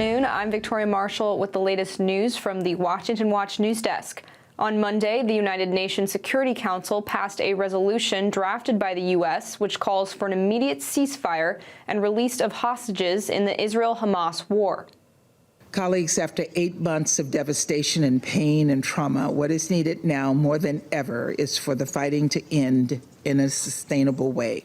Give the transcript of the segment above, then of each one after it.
afternoon. I'm Victoria Marshall with the latest news from the Washington Watch news desk. On Monday, the United Nations Security Council passed a resolution drafted by the U.S. which calls for an immediate ceasefire and release of hostages in the Israel-Hamas war. Colleagues, after 8 months of devastation and pain and trauma, what is needed now more than ever is for the fighting to end in a sustainable way.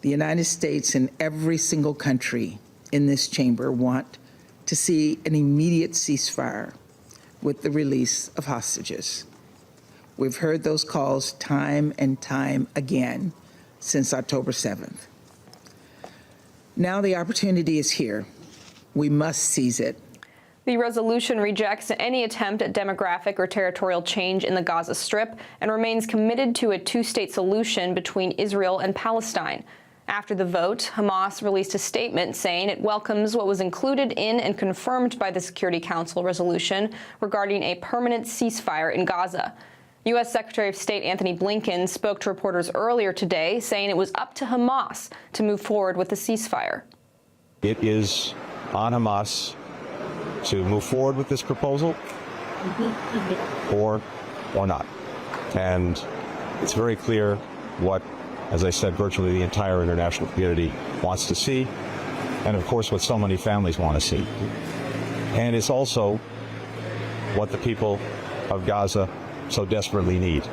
The United States and every single country in this chamber want to see an immediate ceasefire with the release of hostages. We've heard those calls time and time again since October 7th. Now the opportunity is here. We must seize it. The resolution rejects any attempt at demographic or territorial change in the Gaza Strip and remains committed to a two-state solution between Israel and Palestine. After the vote, Hamas released a statement saying it welcomes what was included in and confirmed by the Security Council resolution regarding a permanent ceasefire in Gaza. U.S. Secretary of State Antony Blinken spoke to reporters earlier today, saying it was up to Hamas to move forward with the ceasefire. It is on Hamas to move forward with this proposal or not. And it's very clear what, as I said, virtually the entire international community wants to see, and of course what so many families want to see. And it's also what the people of Gaza so desperately need.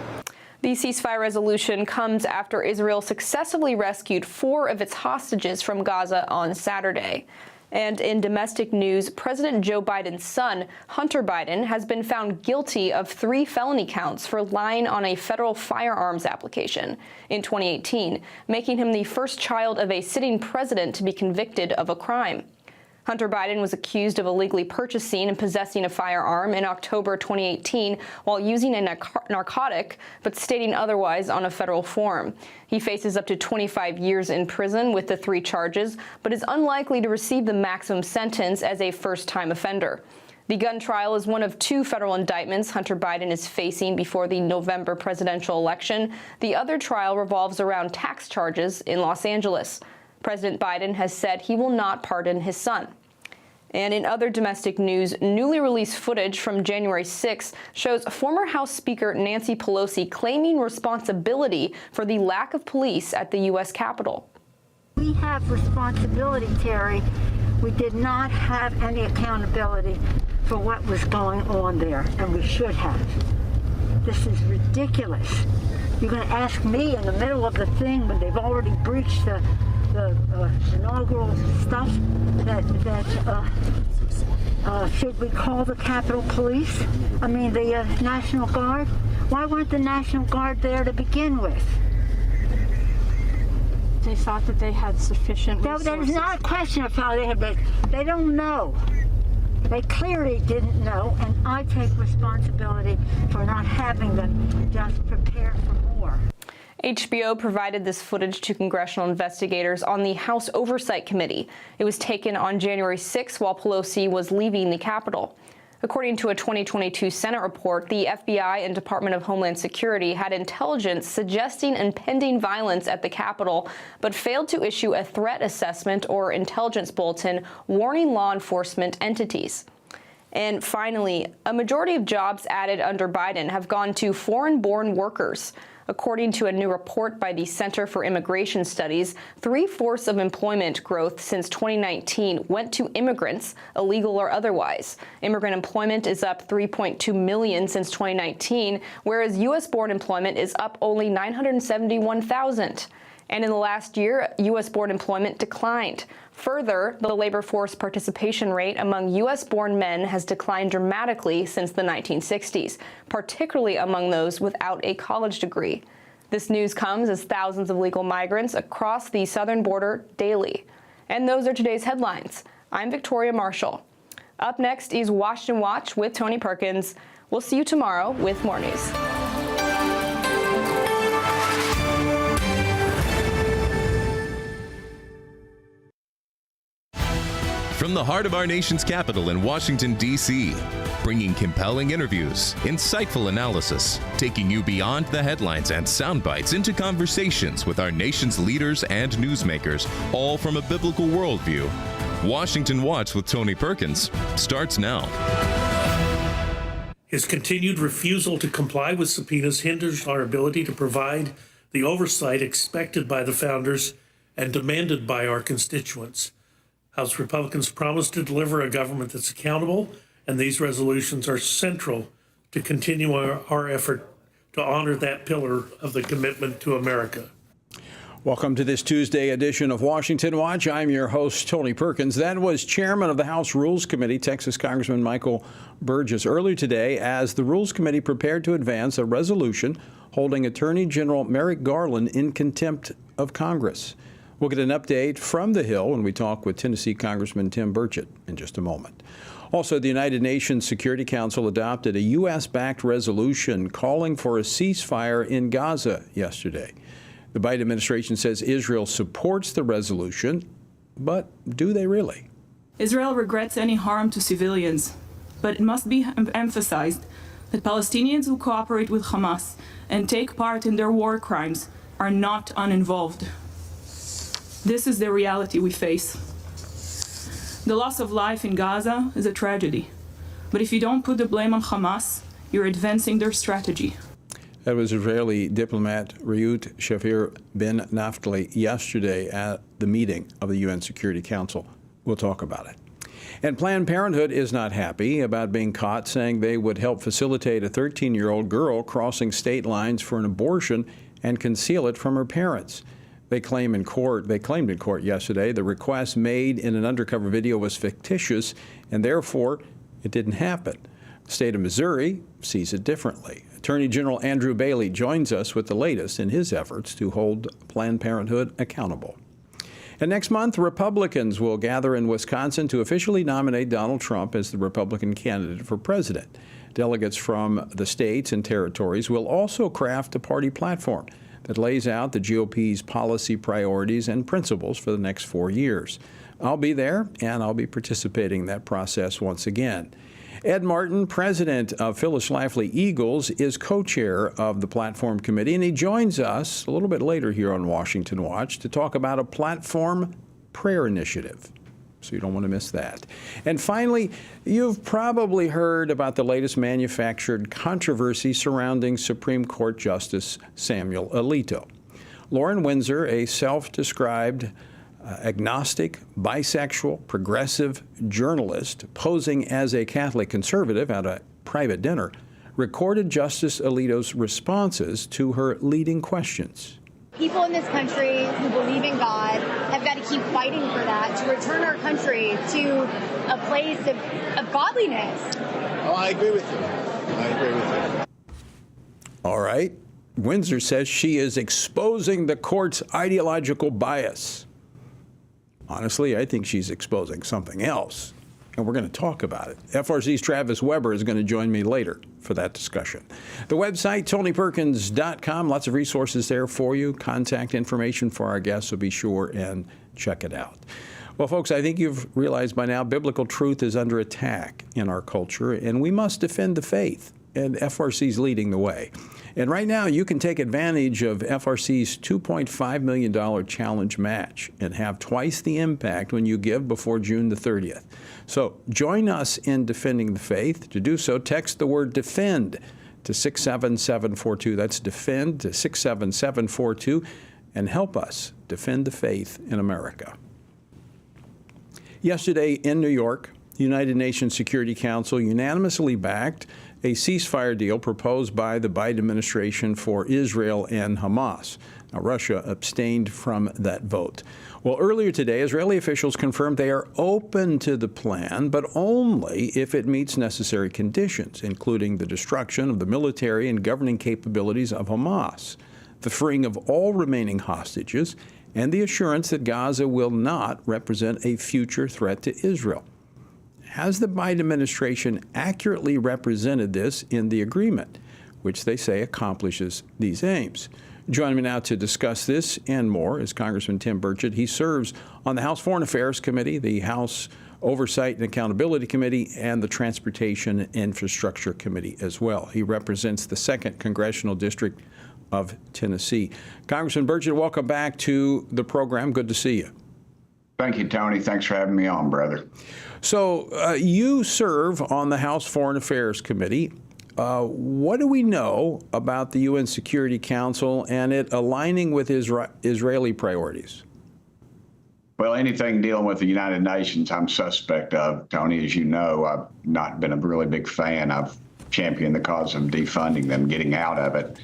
The ceasefire resolution comes after Israel successfully rescued 4 of its hostages from Gaza on Saturday. And in domestic news, President Joe Biden's son, Hunter Biden, has been found guilty of 3 felony counts for lying on a federal firearms application in 2018, making him the first child of a sitting president to be convicted of a crime. Hunter Biden was accused of illegally purchasing and possessing a firearm in October 2018 while using a narcotic, but stating otherwise on a federal form. He faces up to 25 years in prison with the 3 charges, but is unlikely to receive the maximum sentence as a first-time offender. The gun trial is one of 2 federal indictments Hunter Biden is facing before the November presidential election. The other trial revolves around tax charges in Los Angeles. President Biden has said he will not pardon his son. And in other domestic news, newly released footage from January 6 shows former House Speaker Nancy Pelosi claiming responsibility for the lack of police at the U.S. Capitol. We have responsibility, Terry. We did not have any accountability for what was going on there, and we should have. This is ridiculous. You're going to ask me in the middle of the thing when they've already breached the inaugural stuff should we call the Capitol Police? I mean, the National Guard? Why weren't the National Guard there to begin with? They thought that they had sufficient resources. That is not a question of how they had. They don't know. They clearly didn't know, and I take responsibility for not having them just prepare for more. HBO provided this footage to congressional investigators on the House Oversight Committee. It was taken on January 6 while Pelosi was leaving the Capitol. According to a 2022 Senate report, the FBI and Department of Homeland Security had intelligence suggesting impending violence at the Capitol, but failed to issue a threat assessment or intelligence bulletin warning law enforcement entities. And finally, a majority of jobs added under Biden have gone to foreign-born workers. According to a new report by the Center for Immigration Studies, 3/4 of employment growth since 2019 went to immigrants, illegal or otherwise. Immigrant employment is up 3.2 million since 2019, whereas U.S.-born employment is up only 971,000. And in the last year, U.S.-born employment declined. Further, the labor force participation rate among U.S.-born men has declined dramatically since the 1960s, particularly among those without a college degree. This news comes as thousands of legal migrants across the southern border daily. And those are today's headlines. I'm Victoria Marshall. Up next is Washington Watch with Tony Perkins. We'll see you tomorrow with more news. From the heart of our nation's capital in Washington, D.C., bringing compelling interviews, insightful analysis, taking you beyond the headlines and sound bites into conversations with our nation's leaders and newsmakers, all from a biblical worldview. Washington Watch with Tony Perkins starts now. His continued refusal to comply with subpoenas hinders our ability to provide the oversight expected by the founders and demanded by our constituents. House Republicans promised to deliver a government that's accountable, and these resolutions are central to continue our effort to honor that pillar of the commitment to America. Welcome to this Tuesday edition of Washington Watch. I'm your host, Tony Perkins. That was Chairman of the House Rules Committee, Texas Congressman Michael Burgess, earlier today as the Rules Committee prepared to advance a resolution holding Attorney General Merrick Garland in contempt of Congress. We'll get an update from the Hill when we talk with Tennessee Congressman Tim Burchett in just a moment. Also, the United Nations Security Council adopted a U.S.-backed resolution calling for a ceasefire in Gaza yesterday. The Biden administration says Israel supports the resolution, but do they really? Israel regrets any harm to civilians, but it must be emphasized that Palestinians who cooperate with Hamas and take part in their war crimes are not uninvolved. This is the reality we face. The loss of life in Gaza is a tragedy, but if you don't put the blame on Hamas, you're advancing their strategy. That was Israeli diplomat Reut Shafir Ben Naftali yesterday at the meeting of the UN Security Council. We'll talk about it. And Planned Parenthood is not happy about being caught saying they would help facilitate a 13-year-old girl crossing state lines for an abortion and conceal it from her parents. They claimed in court yesterday the request made in an undercover video was fictitious and therefore it didn't happen. The state of Missouri sees it differently. Attorney General Andrew Bailey joins us with the latest in his efforts to hold Planned Parenthood accountable. And next month, Republicans will gather in Wisconsin to officially nominate Donald Trump as the Republican candidate for president. Delegates from the states and territories will also craft a party platform that lays out the GOP's policy priorities and principles for the next 4 years. I'll be there, and I'll be participating in that process once again. Ed Martin, president of Phyllis Schlafly Eagles, is co-chair of the Platform Committee, and he joins us a little bit later here on Washington Watch to talk about a platform prayer initiative. So you don't want to miss that. And finally, you've probably heard about the latest manufactured controversy surrounding Supreme Court Justice Samuel Alito. Lauren Windsor, a self-described agnostic, bisexual, progressive journalist posing as a Catholic conservative at a private dinner, recorded Justice Alito's responses to her leading questions. People in this country who believe in God have got to keep fighting for that, to return our country to a place of godliness. Oh, I agree with you. All right. Windsor says she is exposing the court's ideological bias. Honestly, I think she's exposing something else, and we're going to talk about it. FRC's Travis Weber is going to join me later for that discussion. The website, TonyPerkins.com, lots of resources there for you, contact information for our guests, so be sure and check it out. Well, folks, I think you've realized by now biblical truth is under attack in our culture, and we must defend the faith, and FRC's leading the way. And right now, you can take advantage of FRC's $2.5 million challenge match and have twice the impact when you give before June the 30th. So join us in defending the faith. To do so, text the word DEFEND to 67742. That's DEFEND to 67742, and help us defend the faith in America. Yesterday in New York, the United Nations Security Council unanimously backed a ceasefire deal proposed by the Biden administration for Israel and Hamas. Now, Russia abstained from that vote. Well, earlier today, Israeli officials confirmed they are open to the plan, but only if it meets necessary conditions, including the destruction of the military and governing capabilities of Hamas, the freeing of all remaining hostages, and the assurance that Gaza will not represent a future threat to Israel. Has the Biden administration accurately represented this in the agreement, which they say accomplishes these aims? Joining me now to discuss this and more is Congressman Tim Burchett. He serves on the House Foreign Affairs Committee, the House Oversight and Accountability Committee, and the Transportation and Infrastructure Committee as well. He represents the 2nd Congressional District of Tennessee. Congressman Burchett, welcome back to the program. Good to see you. Thank you, Tony. Thanks for having me on, brother. So you serve on the House Foreign Affairs Committee. What do we know about the UN Security Council and it aligning with Israeli priorities? Well, anything dealing with the United Nations, I'm suspect of, Tony. As you know, I've not been a really big fan. I've championed the cause of defunding them, getting out of it,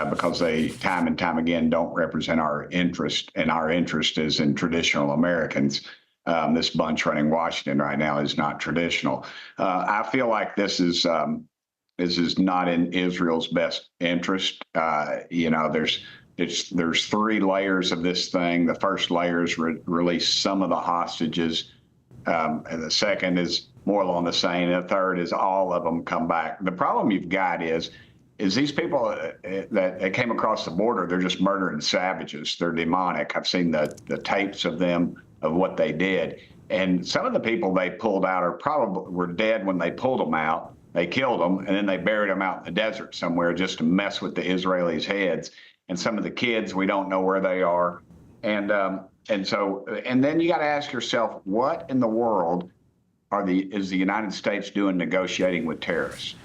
because they, time and time again, don't represent our interest, and our interest is in traditional Americans. This bunch running Washington right now is not traditional. I feel like this is not in Israel's best interest. You know, there's three layers of this thing. The first layer is release some of the hostages. And the second is more along the same. The third is all of them come back. The problem you've got is these people that came across the border, they're just murdering savages. They're demonic. I've seen the tapes of them, of what they did. And some of the people they pulled out were dead when they pulled them out. They killed them, and then they buried them out in the desert somewhere just to mess with the Israelis' heads. And some of the kids, we don't know where they are. And then you got to ask yourself, what in the world is the United States doing negotiating with terrorists?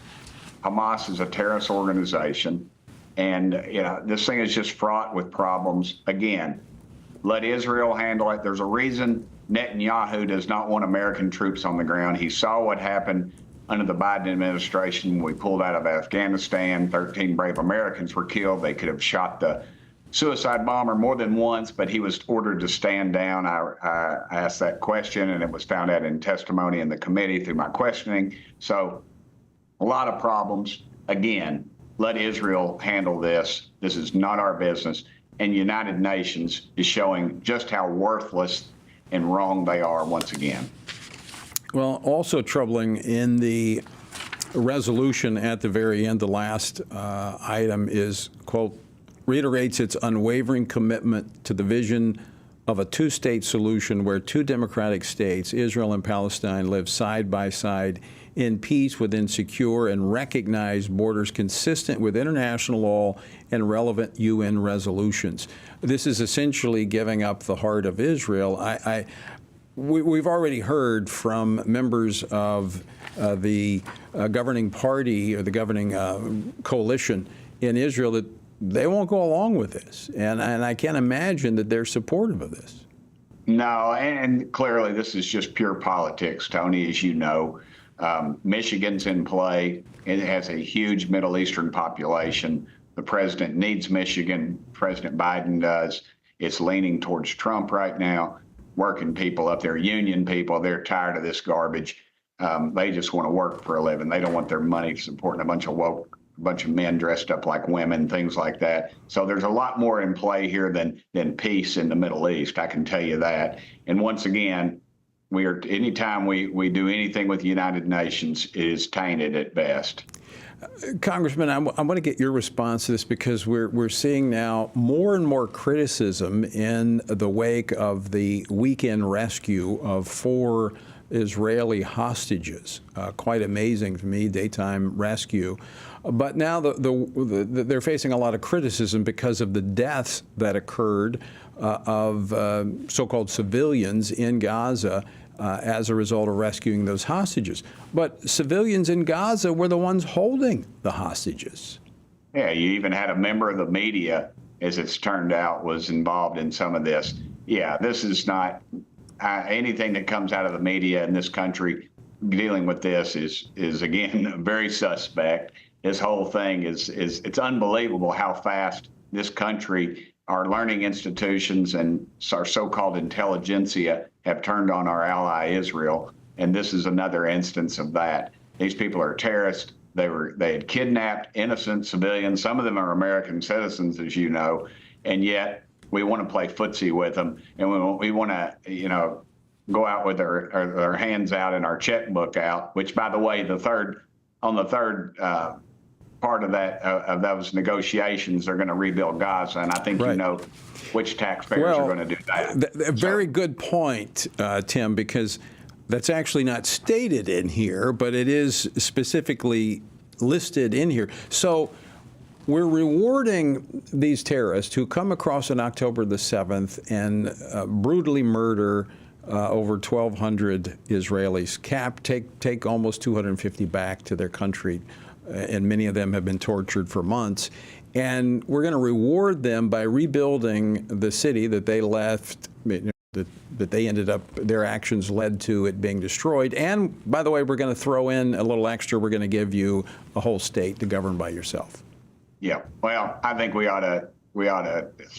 Hamas is a terrorist organization, and this thing is just fraught with problems. Again, let Israel handle it. There's a reason Netanyahu does not want American troops on the ground. He saw what happened under the Biden administration when we pulled out of Afghanistan. 13 brave Americans were killed. They could have shot the suicide bomber more than once, but he was ordered to stand down. I asked that question, and it was found out in testimony in the committee through my questioning. So a lot of problems. Again, let Israel handle this. This is not our business. And United Nations is showing just how worthless and wrong they are once again. Well, also troubling in the resolution at the very end, the last item is, quote, reiterates its unwavering commitment to the vision of a two-state solution where two democratic states, Israel and Palestine, live side by side in peace within secure and recognized borders consistent with international law and relevant UN resolutions. This is essentially giving up the heart of Israel. We've already heard from members of the governing party or the governing coalition in Israel that they won't go along with this. And I can't imagine that they're supportive of this. No, and clearly this is just pure politics, Tony, as you know. Michigan's in play. It has a huge Middle Eastern population. The president needs Michigan. President Biden does. It's leaning towards Trump right now. Working people up there, union people, they're tired of this garbage. They just want to work for a living. They don't want their money supporting a bunch of men dressed up like women, things like that. So there's a lot more in play here than peace in the Middle East, I can tell you that. And once again, anytime we do anything with the United Nations, it is tainted at best. Congressman, I want to get your response to this because we're seeing now more and more criticism in the wake of the weekend rescue of 4 Israeli hostages. Quite amazing to me, daytime rescue. But now they're facing a lot of criticism because of the deaths that occurred of so-called civilians in Gaza as a result of rescuing those hostages. But civilians in Gaza were the ones holding the hostages. Yeah, you even had a member of the media, as it's turned out, was involved in some of this. Yeah, this is not anything that comes out of the media in this country dealing with this is again, very suspect. This whole thing it's unbelievable how fast this country, our learning institutions and our so-called intelligentsia have turned on our ally Israel, and this is another instance of that. These people are terrorists. They had kidnapped innocent civilians. Some of them are American citizens, as you know, and yet we want to play footsie with them, and we want to, go out with our hands out and our checkbook out. Which, by the way, the third part of that of those negotiations, they're going to rebuild Gaza, and I think you know which taxpayers are going to do that. Very good point, Tim, because that's actually not stated in here, but it is specifically listed in here. So we're rewarding these terrorists who come across on October the 7th and brutally murder over 1,200 Israelis take almost 250 back to their country, and many of them have been tortured for months. And we're going to reward them by rebuilding the city that they left, that they ended up, their actions led to it being destroyed. And by the way, we're going to throw in a little extra. We're going to give you a whole state to govern by yourself. Yeah, well, I think we ought to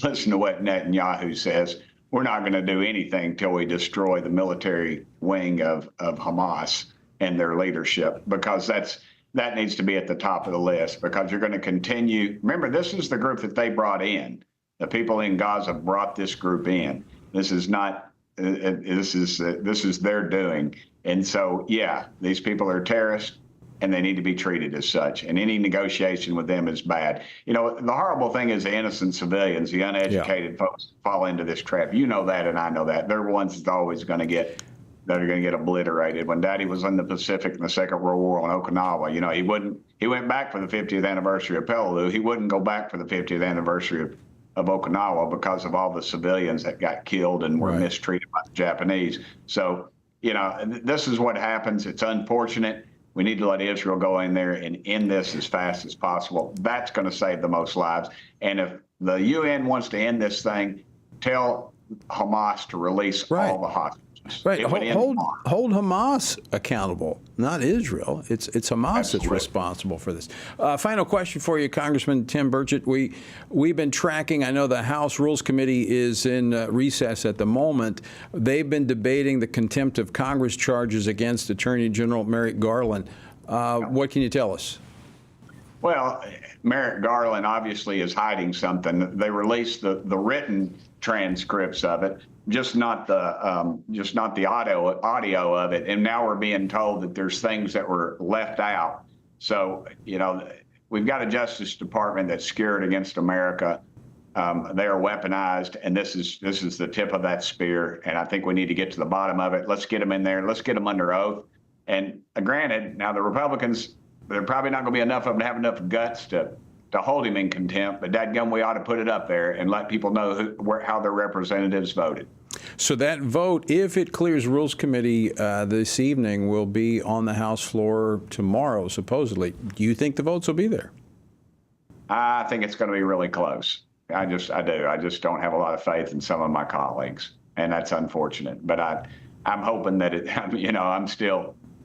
listen to what Netanyahu says. We're not going to do anything till we destroy the military wing of Hamas and their leadership, because that needs to be at the top of the list, because you're going to continue. Remember, this is the group that they brought in. The people in Gaza brought this group in. This is not. This is their doing. And so, yeah, these people are terrorists, and they need to be treated as such. And any negotiation with them is bad. You know, the horrible thing is the innocent civilians, the uneducated folks fall into this trap. You know that, and I know that. They're the ones that are always going to get obliterated. When Daddy was in the Pacific in the Second World War on Okinawa, you know, he went back for the 50th anniversary of Peleliu. He wouldn't go back for the 50th anniversary of Okinawa because of all the civilians that got killed and were mistreated by the Japanese. So, you know, this is what happens. It's unfortunate. We need to let Israel go in there and end this as fast as possible. That's going to save the most lives. And if the UN wants to end this thing, tell Hamas to release all the hostages. Right. Hold Hamas accountable, not Israel. It's Hamas that's responsible for this. Final question for you, Congressman Tim Burchett. We've been tracking. I know the House Rules Committee is in recess at the moment. They've been debating the contempt of Congress charges against Attorney General Merrick Garland. What can you tell us? Well, Merrick Garland obviously is hiding something. They released the written transcripts of it, just not the audio of it. And now we're being told that there's things that were left out. So, you know, we've got a Justice Department that's scared against America. They are weaponized, and this is the tip of that spear. And I think we need to get to the bottom of it. Let's get them in there. Let's get them under oath. And granted, now the Republicans, they're probably not going to be enough of them to have enough guts to hold him in contempt, but dadgum, we ought to put it up there and let people know how their representatives voted. So that vote, if it clears Rules Committee this evening, will be on the House floor tomorrow, supposedly. Do you think the votes will be there? I think it's going to be really close. I do. I just don't have a lot of faith in some of my colleagues, and that's unfortunate. But I'm hoping that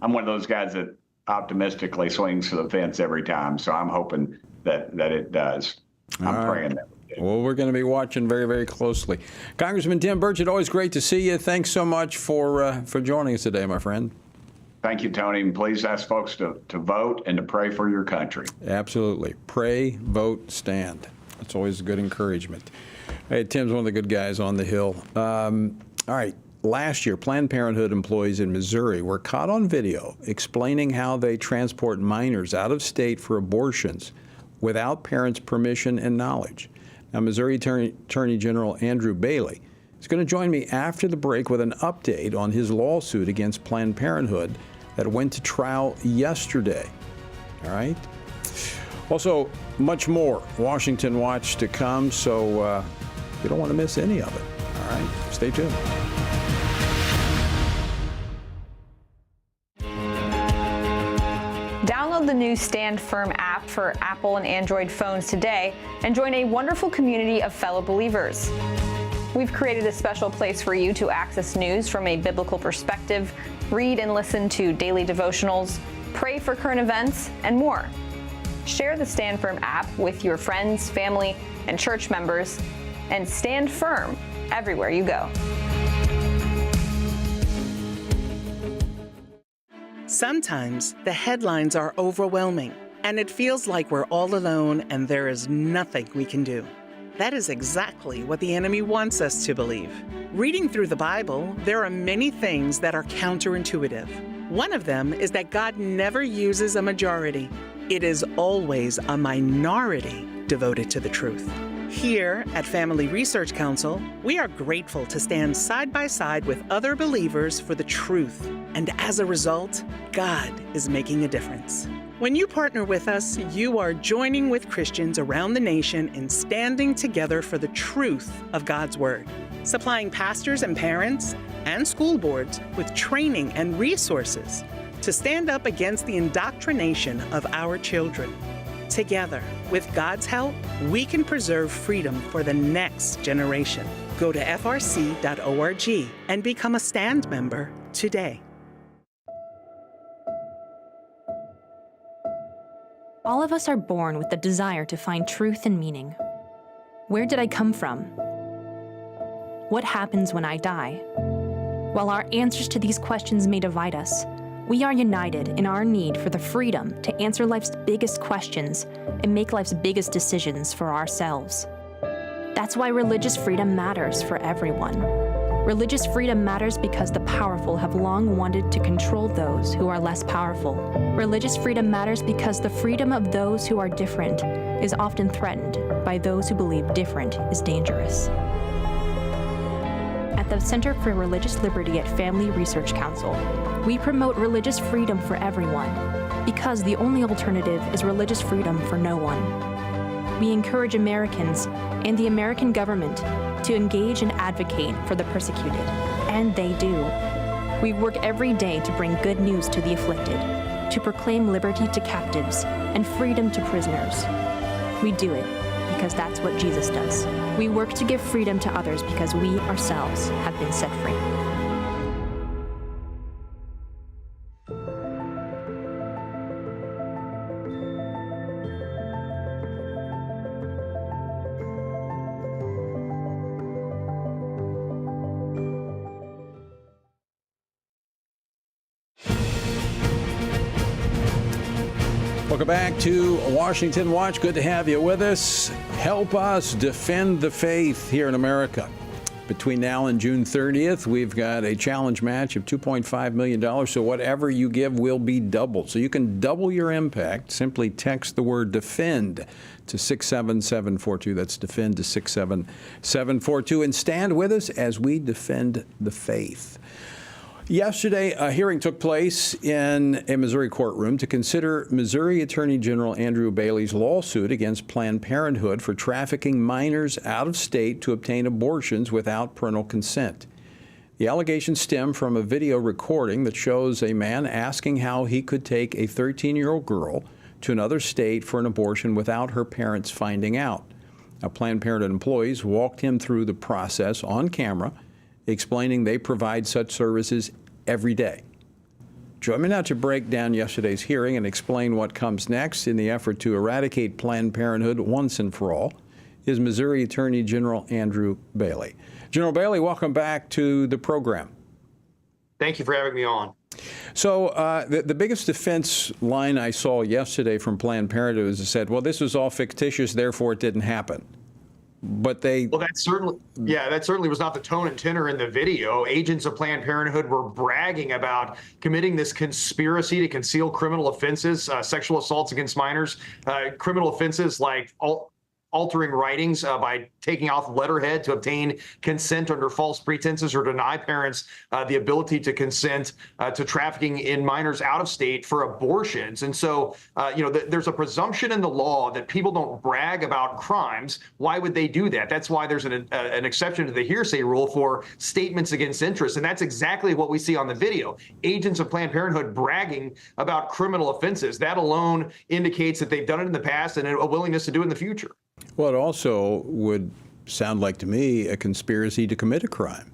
I'm one of those guys that optimistically swings for the fence every time. So I'm hoping that it does. I'm praying that. Well, we're going to be watching very, very closely. Congressman Tim Burchett, always great to see you. Thanks so much for joining us today, my friend. Thank you, Tony. And please ask folks to vote and to pray for your country. Absolutely. Pray, vote, stand. That's always a good encouragement. Hey, Tim's one of the good guys on the Hill. All right. Last year, Planned Parenthood employees in Missouri were caught on video explaining how they transport minors out of state for abortions without parents' permission and knowledge. Now, Missouri Attorney General Andrew Bailey is going to join me after the break with an update on his lawsuit against Planned Parenthood that went to trial yesterday. All right? Also, much more Washington Watch to come, so you don't want to miss any of it. All right? Stay tuned. Download the new Stand Firm app for Apple and Android phones today and join a wonderful community of fellow believers. We've created a special place for you to access news from a biblical perspective, read and listen to daily devotionals, pray for current events, and more. Share the Stand Firm app with your friends, family, and church members, and stand firm everywhere you go. Sometimes the headlines are overwhelming, and it feels like we're all alone and there is nothing we can do. That is exactly what the enemy wants us to believe. Reading through the Bible, there are many things that are counterintuitive. One of them is that God never uses a majority. It is always a minority devoted to the truth. Here at Family Research Council, we are grateful to stand side by side with other believers for the truth. And as a result, God is making a difference. When you partner with us, you are joining with Christians around the nation in standing together for the truth of God's Word, supplying pastors and parents and school boards with training and resources to stand up against the indoctrination of our children. Together, with God's help, we can preserve freedom for the next generation. Go to frc.org and become a STAND member today. All of us are born with the desire to find truth and meaning. Where did I come from? What happens when I die? While our answers to these questions may divide us, we are united in our need for the freedom to answer life's biggest questions and make life's biggest decisions for ourselves. That's why religious freedom matters for everyone. Religious freedom matters because the powerful have long wanted to control those who are less powerful. Religious freedom matters because the freedom of those who are different is often threatened by those who believe different is dangerous. At the Center for Religious Liberty at Family Research Council, we promote religious freedom for everyone because the only alternative is religious freedom for no one. We encourage Americans and the American government to engage and advocate for the persecuted, and they do. We work every day to bring good news to the afflicted, to proclaim liberty to captives and freedom to prisoners. We do it because that's what Jesus does. We work to give freedom to others because we ourselves have been set free. Welcome back to Washington Watch. Good to have you with us. Help us defend the faith here in America. Between now and June 30th, we've got a challenge match of $2.5 million. So whatever you give will be doubled. So you can double your impact. Simply text the word DEFEND to 67742. That's DEFEND to 67742. And stand with us as we defend the faith. Yesterday, a hearing took place in a Missouri courtroom to consider Missouri Attorney General Andrew Bailey's lawsuit against Planned Parenthood for trafficking minors out of state to obtain abortions without parental consent. The allegations stem from a video recording that shows a man asking how he could take a 13-year-old girl to another state for an abortion without her parents finding out. Now, Planned Parenthood employees walked him through the process on camera, explaining they provide such services every day. Join me now to break down yesterday's hearing and explain what comes next in the effort to eradicate Planned Parenthood once and for all is Missouri Attorney General Andrew Bailey. General Bailey, welcome back to the program. Thank you for having me on. So the biggest defense line I saw yesterday from Planned Parenthood is it said, well, this was all fictitious, therefore it didn't happen. But that certainly was not the tone and tenor in the video. Agents of Planned Parenthood were bragging about committing this conspiracy to conceal criminal offenses, sexual assaults against minors, criminal offenses like altering writings by taking off letterhead to obtain consent under false pretenses or deny parents the ability to consent to trafficking in minors out of state for abortions. And so, there's a presumption in the law that people don't brag about crimes. Why would they do that? That's why there's an exception to the hearsay rule for statements against interest. And that's exactly what we see on the video. Agents of Planned Parenthood bragging about criminal offenses. That alone indicates that they've done it in the past and a willingness to do it in the future. Well, it also would sound like to me a conspiracy to commit a crime.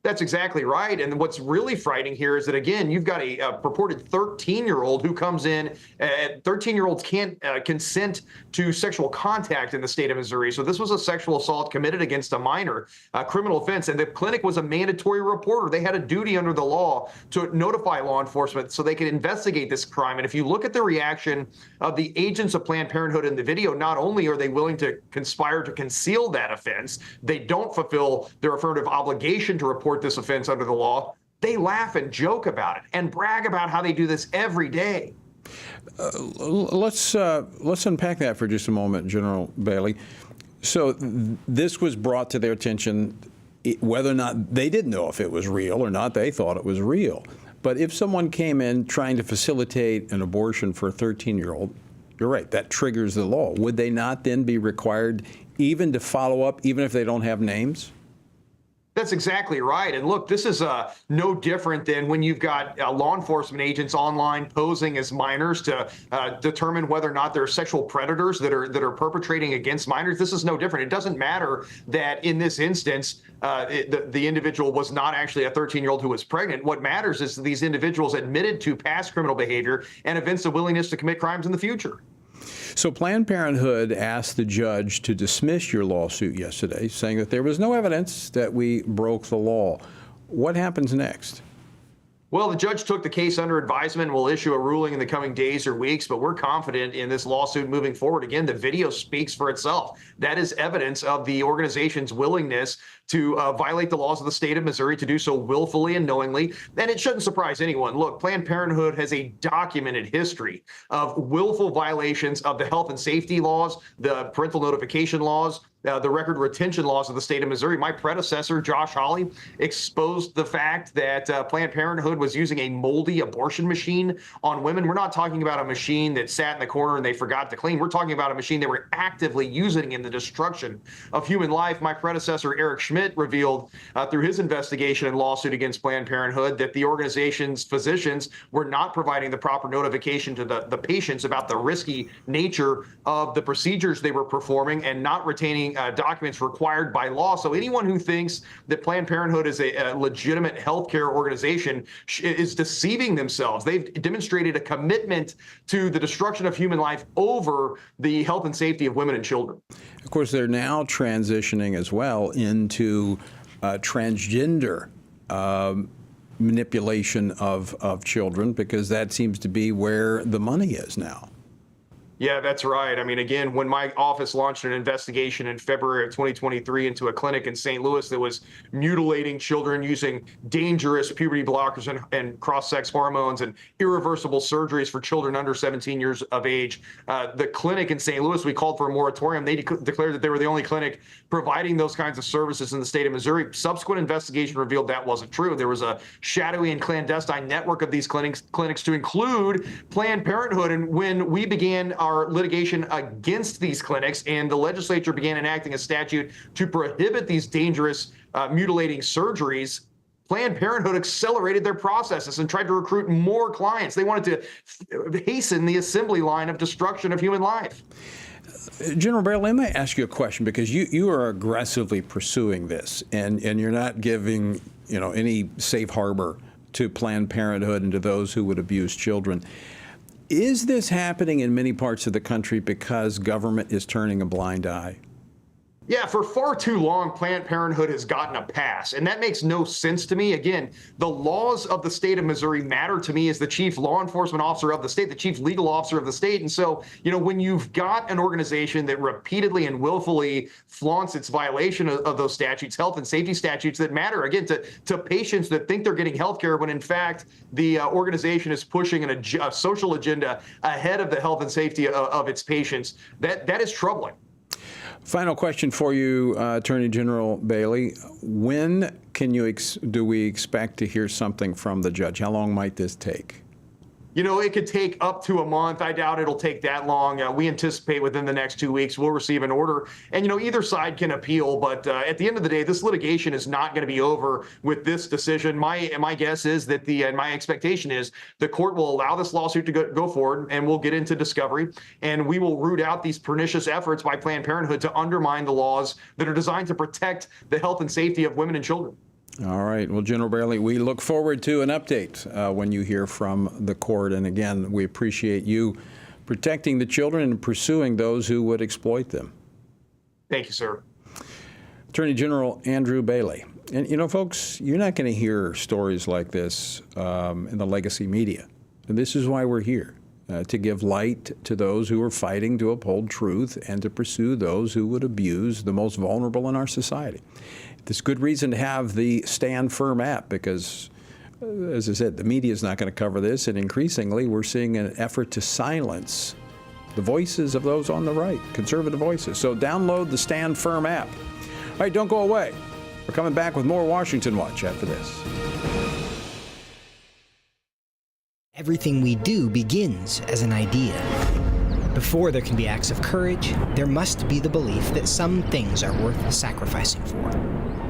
That's exactly right. And what's really frightening here is that, again, you've got a purported 13-year-old who comes in. 13-year-olds can't consent to sexual contact in the state of Missouri. So this was a sexual assault committed against a minor, criminal offense. And the clinic was a mandatory reporter. They had a duty under the law to notify law enforcement so they could investigate this crime. And if you look at the reaction of the agents of Planned Parenthood in the video, not only are they willing to conspire to conceal that offense, they don't fulfill their affirmative obligation to report this offense under the law. They laugh and joke about it and brag about how they do this every day. Let's unpack that for just a moment, General Bailey. So this was brought to their attention, whether or not they didn't know if it was real or not. They thought it was real. But if someone came in trying to facilitate an abortion for a 13-year-old, you're right, that triggers the law. Would they not then be required even to follow up, even if they don't have names? That's exactly right. And look, this is no different than when you've got law enforcement agents online posing as minors to determine whether or not there are sexual predators that are perpetrating against minors. This is no different. It doesn't matter that in this instance, the individual was not actually a 13-year-old who was pregnant. What matters is that these individuals admitted to past criminal behavior and evinced a willingness to commit crimes in the future. So Planned Parenthood asked the judge to dismiss your lawsuit yesterday, saying that there was no evidence that we broke the law. What happens next? Well, the judge took the case under advisement and will issue a ruling in the coming days or weeks, but we're confident in this lawsuit moving forward. Again, the video speaks for itself. That is evidence of the organization's willingness to violate the laws of the state of Missouri, to do so willfully and knowingly. And it shouldn't surprise anyone. Look, Planned Parenthood has a documented history of willful violations of the health and safety laws, the parental notification laws, the record retention laws of the state of Missouri. My predecessor, Josh Hawley, exposed the fact that Planned Parenthood was using a moldy abortion machine on women. We're not talking about a machine that sat in the corner and they forgot to clean. We're talking about a machine they were actively using in the destruction of human life. My predecessor, Eric Schmidt, revealed through his investigation and lawsuit against Planned Parenthood that the organization's physicians were not providing the proper notification to the patients about the risky nature of the procedures they were performing and not retaining documents required by law. So anyone who thinks that Planned Parenthood is a legitimate healthcare organization is deceiving themselves. They've demonstrated a commitment to the destruction of human life over the health and safety of women and children. Of course, they're now transitioning as well into transgender manipulation of children, because that seems to be where the money is now. Yeah, that's right. I mean, again, when my office launched an investigation in February of 2023 into a clinic in St. Louis that was mutilating children using dangerous puberty blockers and cross-sex hormones and irreversible surgeries for children under 17 years of age, the clinic in St. Louis, we called for a moratorium. They declared that they were the only clinic providing those kinds of services in the state of Missouri. Subsequent investigation revealed that wasn't true. There was a shadowy and clandestine network of these clinics to include Planned Parenthood. And when we began our litigation against these clinics and the legislature began enacting a statute to prohibit these dangerous mutilating surgeries, Planned Parenthood accelerated their processes and tried to recruit more clients. They wanted to hasten the assembly line of destruction of human life. General Bailey, let me ask you a question, because you are aggressively pursuing this, and you're not giving any safe harbor to Planned Parenthood and to those who would abuse children. Is this happening in many parts of the country because government is turning a blind eye? Yeah, for far too long, Planned Parenthood has gotten a pass, and that makes no sense to me. Again, the laws of the state of Missouri matter to me as the chief law enforcement officer of the state, the chief legal officer of the state. And so, when you've got an organization that repeatedly and willfully flaunts its violation of those statutes, health and safety statutes that matter, again, to patients that think they're getting health care when in fact the organization is pushing a social agenda ahead of the health and safety of its patients, that is troubling. Final question for you, Attorney General Bailey. When do we expect to hear something from the judge? How long might this take? It could take up to a month. I doubt it'll take that long. We anticipate within the next 2 weeks we'll receive an order. And, either side can appeal. But at the end of the day, this litigation is not going to be over with this decision. My guess is that my expectation is the court will allow this lawsuit to go forward, and we'll get into discovery. And we will root out these pernicious efforts by Planned Parenthood to undermine the laws that are designed to protect the health and safety of women and children. All right. Well, General Bailey, we look forward to an update when you hear from the court. And again, we appreciate you protecting the children and pursuing those who would exploit them. Thank you, sir. Attorney General Andrew Bailey. And, folks, you're not going to hear stories like this in the legacy media. And this is why we're here, to give light to those who are fighting to uphold truth and to pursue those who would abuse the most vulnerable in our society. There's good reason to have the Stand Firm app because, as I said, the media is not going to cover this, and increasingly we're seeing an effort to silence the voices of those on the right, conservative voices. So download the Stand Firm app. All right, don't go away. We're coming back with more Washington Watch after this. Everything we do begins as an idea. Before there can be acts of courage, there must be the belief that some things are worth sacrificing for.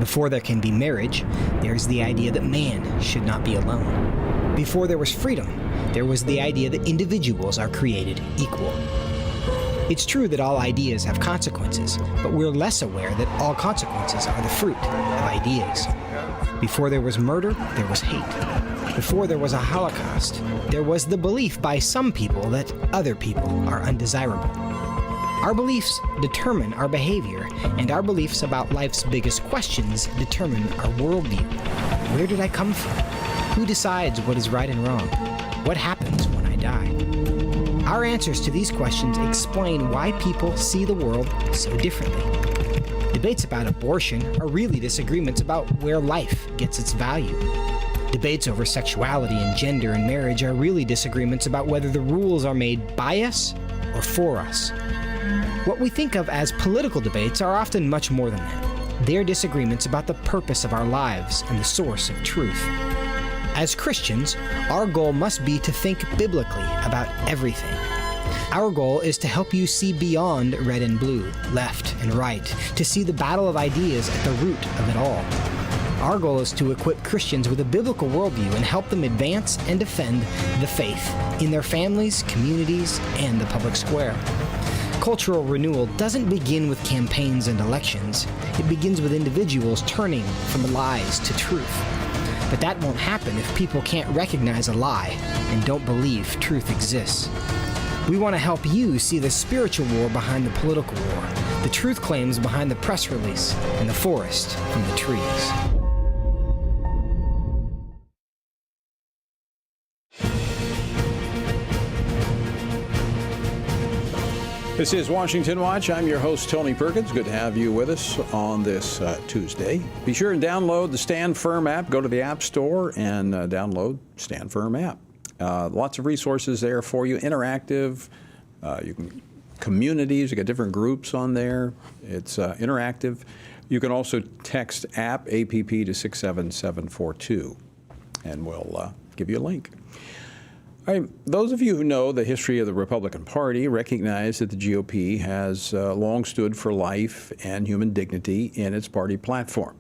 Before there can be marriage, there's the idea that man should not be alone. Before there was freedom, there was the idea that individuals are created equal. It's true that all ideas have consequences, but we're less aware that all consequences are the fruit of ideas. Before there was murder, there was hate. Before there was a Holocaust, there was the belief by some people that other people are undesirable. Our beliefs determine our behavior, and our beliefs about life's biggest questions determine our worldview. Where did I come from? Who decides what is right and wrong? What happens when I die? Our answers to these questions explain why people see the world so differently. Debates about abortion are really disagreements about where life gets its value. Debates over sexuality and gender and marriage are really disagreements about whether the rules are made by us or for us. What we think of as political debates are often much more than that. They're disagreements about the purpose of our lives and the source of truth. As Christians, our goal must be to think biblically about everything. Our goal is to help you see beyond red and blue, left and right, to see the battle of ideas at the root of it all. Our goal is to equip Christians with a biblical worldview and help them advance and defend the faith in their families, communities, and the public square. Cultural renewal doesn't begin with campaigns and elections. It begins with individuals turning from lies to truth. But that won't happen if people can't recognize a lie and don't believe truth exists. We want to help you see the spiritual war behind the political war, the truth claims behind the press release, and the forest from the trees. This is Washington Watch. I'm your host, Tony Perkins. Good to have you with us on this Tuesday. Be sure and download the Stand Firm app. Go to the App Store and download Stand Firm app. Lots of resources there for you, interactive. You can communities. You got different groups on there. It's interactive. You can also text APP to 67742, and we'll give you a link. All right, those of you who know the history of the Republican Party recognize that the GOP has long stood for life and human dignity in its party platform.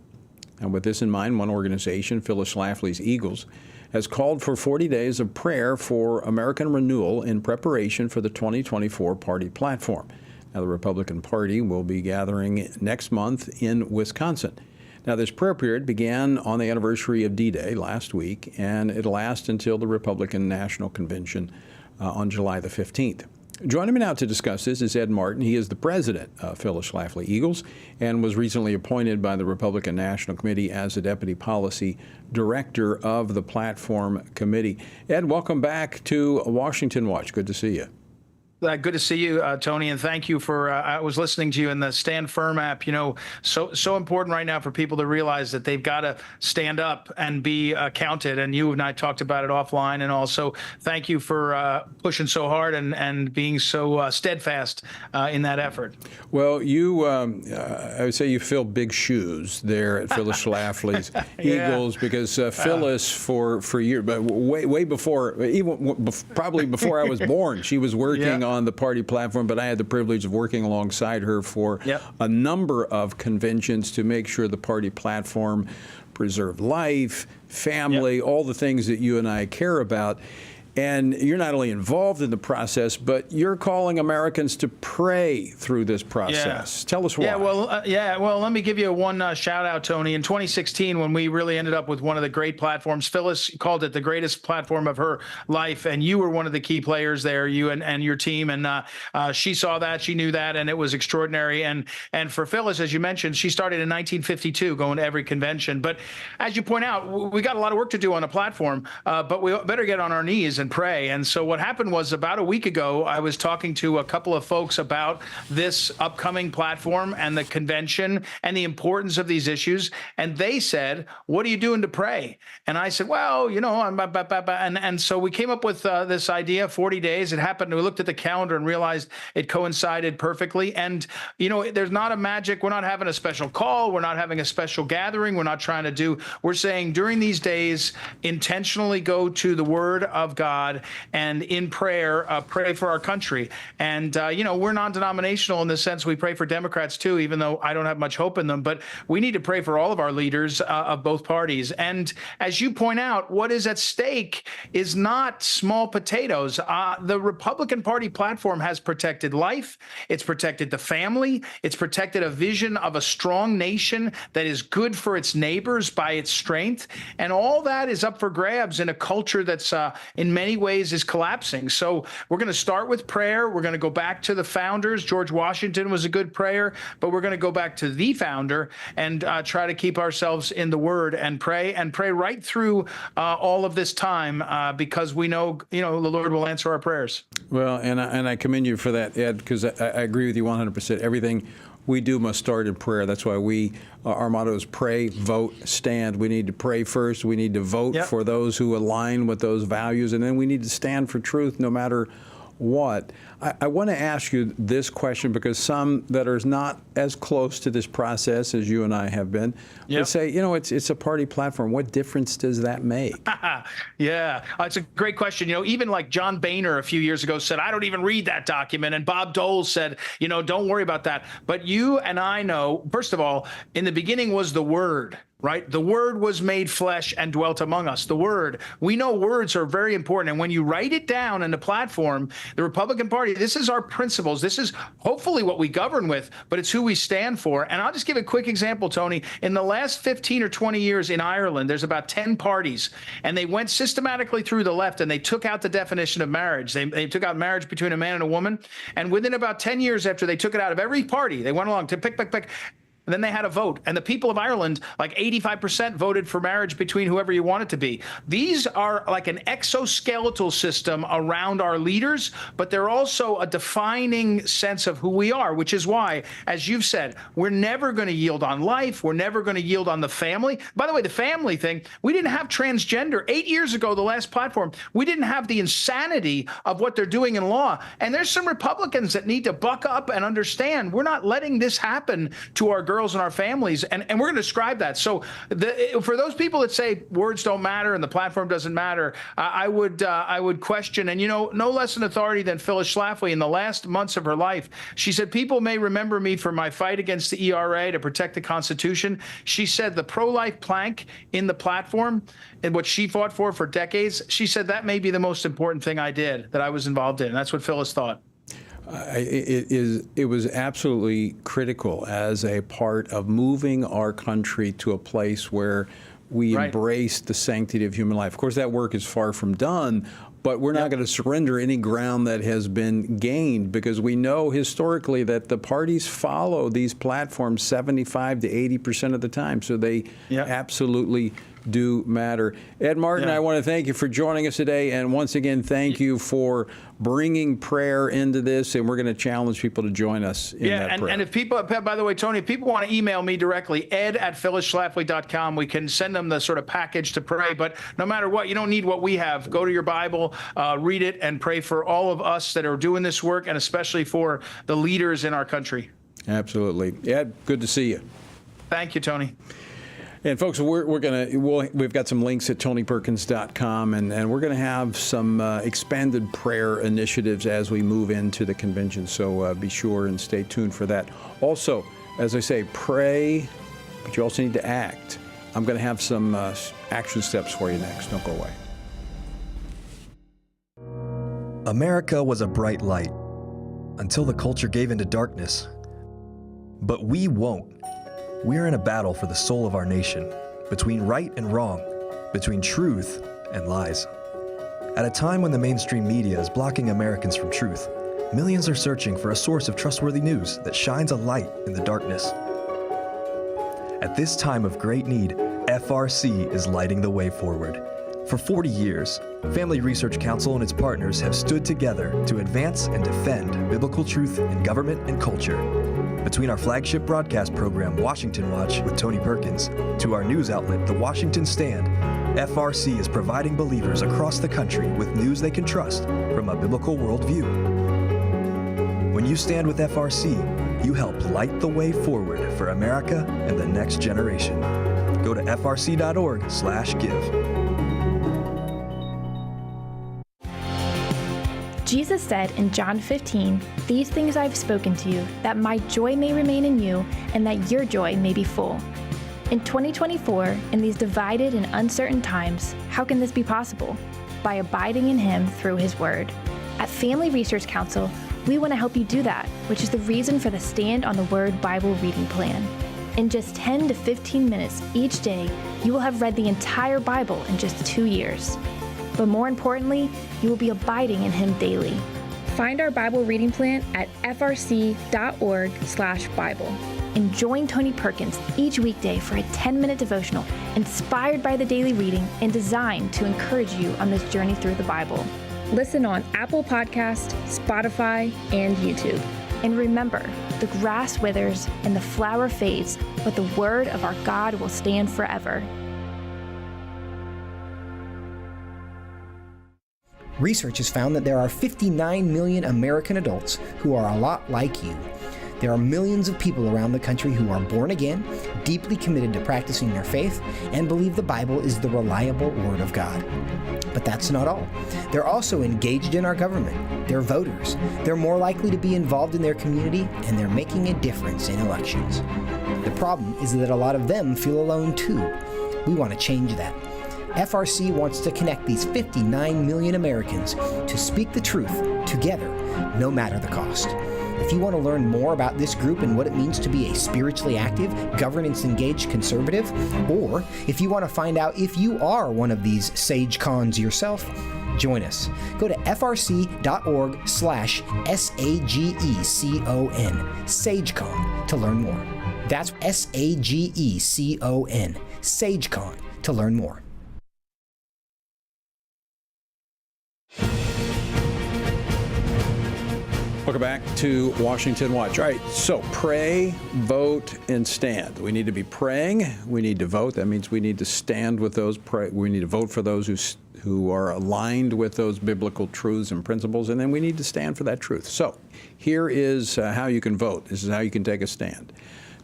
And with this in mind, one organization, Phyllis Schlafly's Eagles, has called for 40 days of prayer for American renewal in preparation for the 2024 party platform. Now, the Republican Party will be gathering next month in Wisconsin. Now, this prayer period began on the anniversary of D-Day last week, and it'll last until the Republican National Convention on July the 15th. Joining me now to discuss this is Ed Martin. He is the president of Phyllis Schlafly Eagles and was recently appointed by the Republican National Committee as the deputy policy director of the Platform Committee. Ed, welcome back to Washington Watch. Good to see you. Good to see you, Tony, and thank you for, I was listening to you in the Stand Firm app. You know, so important right now for people to realize that they've got to stand up and be counted. And you and I talked about it offline. And also, thank you for pushing so hard and being so steadfast in that effort. Well, you, I would say you fill big shoes there at Phyllis Schlafly's Eagles, because Phyllis for years, but way before, even probably before I was born, she was working on the party platform, but I had the privilege of working alongside her for a number of conventions to make sure the party platform preserved life, family, all the things that you and I care about. And you're not only involved in the process, but you're calling Americans to pray through this process. Tell us why. Well, let me give you one shout out, Tony. In 2016, when we really ended up with one of the great platforms, Phyllis called it the greatest platform of her life, and you were one of the key players there, you and your team. And she saw that, she knew that, and it was extraordinary. And for Phyllis, as you mentioned, she started in 1952, going to every convention. But as you point out, we got a lot of work to do on a platform, but we better get on our knees and pray. And so what happened was, about a week ago, I was talking to a couple of folks about this upcoming platform and the convention and the importance of these issues. And they said, "What are you doing to pray?" And I said, "Well, you know, and so we came up with this idea, 40 days. It happened. We looked at the calendar and realized it coincided perfectly. And, you know, there's not a magic. We're not having a special call. We're not having a special gathering. We're not trying to we're saying during these days, intentionally go to the Word of God. God and in prayer, pray for our country. And, we're non-denominational in the sense we pray for Democrats too, even though I don't have much hope in them. But we need to pray for all of our leaders of both parties. And as you point out, what is at stake is not small potatoes. The Republican Party platform has protected life. It's protected the family. It's protected a vision of a strong nation that is good for its neighbors by its strength. And all that is up for grabs in a culture that's in many ways is collapsing. So we're going to start with prayer. We're going to go back to the founders. George Washington was a good prayer, but we're going to go back to the founder and try to keep ourselves in the Word and pray right through all of this time because we know, the Lord will answer our prayers. Well, and I commend you for that, Ed, because I agree with you 100%. Everything we do must start in prayer. That's why our motto is pray, vote, stand. We need to pray first. We need to vote for those who align with those values, and then we need to stand for truth no matter what. I want to ask you this question because some that are not as close to this process as you and I have been would say, it's a party platform. What difference does that make? Yeah, it's a great question. Even like John Boehner a few years ago said, I don't even read that document. And Bob Dole said, don't worry about that. But you and I know, first of all, in the beginning was the Word. Right? The Word was made flesh and dwelt among us. The Word. We know words are very important. And when you write it down in the platform, the Republican Party, this is our principles. This is hopefully what we govern with, but it's who we stand for. And I'll just give a quick example, Tony. In the last 15 or 20 years in Ireland, there's about 10 parties, and they went systematically through the left, and they took out the definition of marriage. They took out marriage between a man and a woman. And within about 10 years after they took it out of every party, they went along to pick. And then they had a vote. And the people of Ireland, like 85% voted for marriage between whoever you want it to be. These are like an exoskeletal system around our leaders, but they're also a defining sense of who we are, which is why, as you've said, we're never going to yield on life. We're never going to yield on the family. By the way, the family thing, we didn't have transgender. 8 years ago, the last platform, we didn't have the insanity of what they're doing in law. And there's some Republicans that need to buck up and understand we're not letting this happen to our girls and our families, and we're going to describe that. So for those people that say words don't matter and the platform doesn't matter, I would question, and no less an authority than Phyllis Schlafly in the last months of her life. She said, people may remember me for my fight against the ERA to protect the Constitution. She said the pro-life plank in the platform and what she fought for decades, she said that may be the most important thing I did, that I was involved in. And that's what Phyllis thought. It was absolutely critical as a part of moving our country to a place where we embrace the sanctity of human life. Of course, that work is far from done, but we're not going to surrender any ground that has been gained because we know historically that the parties follow these platforms 75 to 80% of the time. So they absolutely do matter. Ed Martin, I want to thank you for joining us today. And once again, thank you for bringing prayer into this. And we're going to challenge people to join us in that prayer. And if people, by the way, Tony, if people want to email me directly, ed@phyllisschlafly.com, we can send them the sort of package to pray. But no matter what, you don't need what we have. Go to your Bible, read it, and pray for all of us that are doing this work, and especially for the leaders in our country. Absolutely. Ed, good to see you. Thank you, Tony. And folks, we've got some links at tonyperkins.com, and we're going to have some expanded prayer initiatives as we move into the convention. So be sure and stay tuned for that. Also, as I say, pray, but you also need to act. I'm going to have some action steps for you next. Don't go away. America was a bright light until the culture gave into darkness. But we won't. We're in a battle for the soul of our nation, between right and wrong, between truth and lies. At a time when the mainstream media is blocking Americans from truth, millions are searching for a source of trustworthy news that shines a light in the darkness. At this time of great need, FRC is lighting the way forward. For 40 years, Family Research Council and its partners have stood together to advance and defend biblical truth in government and culture. Between our flagship broadcast program, Washington Watch with Tony Perkins, to our news outlet, The Washington Stand, FRC is providing believers across the country with news they can trust from a biblical worldview. When you stand with FRC, you help light the way forward for America and the next generation. Go to frc.org/give. Jesus said in John 15, "These things I have spoken to you, that my joy may remain in you, and that your joy may be full." In 2024, in these divided and uncertain times, how can this be possible? By abiding in Him through His Word. At Family Research Council, we want to help you do that, which is the reason for the Stand on the Word Bible reading plan. In just 10 to 15 minutes each day, you will have read the entire Bible in just 2 years. But more importantly, you will be abiding in Him daily. Find our Bible reading plan at frc.org/Bible. And join Tony Perkins each weekday for a 10-minute devotional inspired by the daily reading and designed to encourage you on this journey through the Bible. Listen on Apple Podcast, Spotify, and YouTube. And remember, the grass withers and the flower fades, but the word of our God will stand forever. Research has found that there are 59 million American adults who are a lot like you. There are millions of people around the country who are born again, deeply committed to practicing their faith, and believe the Bible is the reliable Word of God. But that's not all. They're also engaged in our government. They're voters. They're more likely to be involved in their community, and they're making a difference in elections. The problem is that a lot of them feel alone too. We want to change that. FRC wants to connect these 59 million Americans to speak the truth together, no matter the cost. If you want to learn more about this group and what it means to be a spiritually active, governance-engaged conservative, or if you want to find out if you are one of these sage cons yourself, join us. Go to frc.org/SAGECON, SageCon, to learn more. That's SAGECON, SageCon, to learn more. Welcome back to Washington Watch. All right, so pray, vote, and stand. We need to be praying. We need to vote. That means we need to stand with those. We need to vote for those who are aligned with those biblical truths and principles, and then we need to stand for that truth. So here is how you can vote. This is how you can take a stand.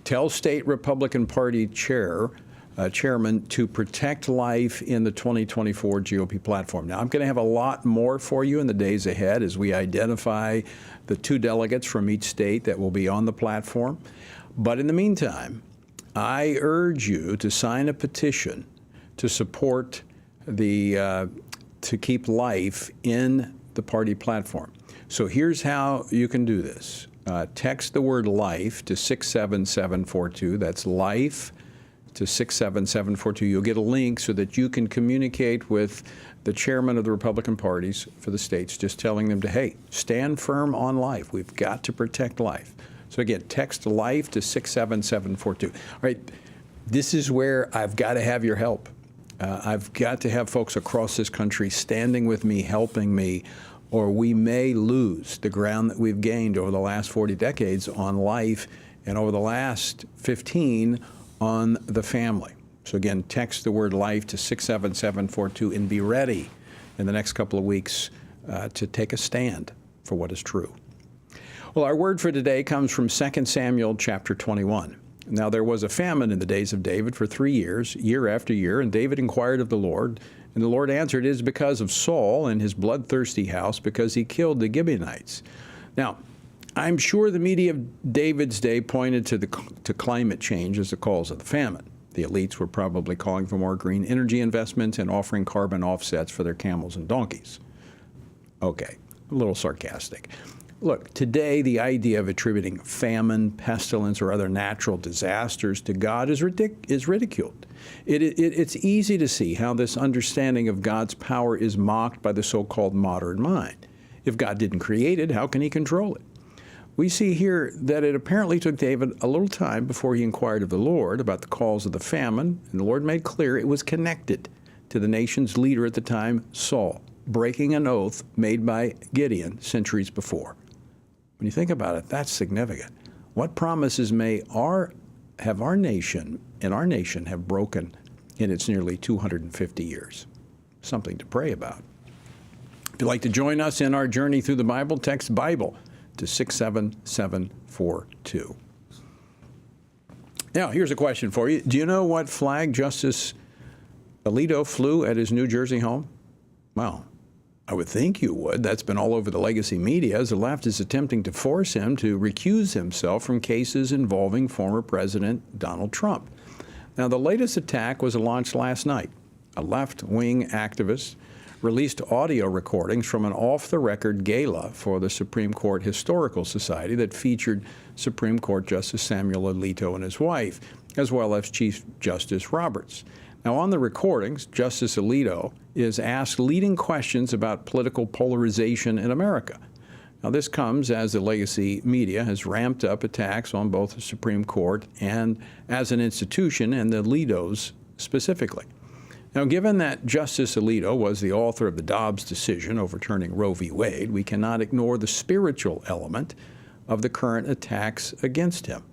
Tell State Republican Party Chairman to protect life in the 2024 GOP platform. Now, I'm going to have a lot more for you in the days ahead as we identify the 2 delegates from each state that will be on the platform. But in the meantime, I urge you to sign a petition to support to keep life in the party platform. So here's how you can do this. Text the word life to 67742. That's life to 67742. You'll get a link so that you can communicate with the chairman of the Republican parties for the states, just telling them to, hey, stand firm on life. We've got to protect life. So again, text life to 67742. All right, this is where I've got to have your help. I've got to have folks across this country standing with me, helping me, or we may lose the ground that we've gained over the last 40 decades on life and over the last 15 on the family. So again, text the word life to 67742 and be ready in the next couple of weeks to take a stand for what is true. Well, our word for today comes from 2 Samuel chapter 21. Now there was a famine in the days of David for 3 years, year after year, and David inquired of the Lord, and the Lord answered, "It is because of Saul and his bloodthirsty house, because he killed the Gibeonites." Now, I'm sure the media of David's day pointed to climate change as the cause of the famine. The elites were probably calling for more green energy investments and offering carbon offsets for their camels and donkeys. Okay, a little sarcastic. Look, today the idea of attributing famine, pestilence, or other natural disasters to God is ridiculed. It's easy to see how this understanding of God's power is mocked by the so-called modern mind. If God didn't create it, how can he control it? We see here that it apparently took David a little time before he inquired of the Lord about the cause of the famine, and the Lord made clear it was connected to the nation's leader at the time, Saul, breaking an oath made by Gideon centuries before. When you think about it, that's significant. What promises have our nation have broken in its nearly 250 years? Something to pray about. If you'd like to join us in our journey through the Bible, text Bible to 67742. Now, here's a question for you. Do you know what flag Justice Alito flew at his New Jersey home? Well, I would think you would. That's been all over the legacy media, as the left is attempting to force him to recuse himself from cases involving former President Donald Trump. Now, the latest attack was launched last night. A left-wing activist released audio recordings from an off-the-record gala for the Supreme Court Historical Society that featured Supreme Court Justice Samuel Alito and his wife, as well as Chief Justice Roberts. Now, on the recordings, Justice Alito is asked leading questions about political polarization in America. Now, this comes as the legacy media has ramped up attacks on both the Supreme Court and as an institution, and the Alitos specifically. Now, given that Justice Alito was the author of the Dobbs decision overturning Roe v. Wade, we cannot ignore the spiritual element of the current attacks against him.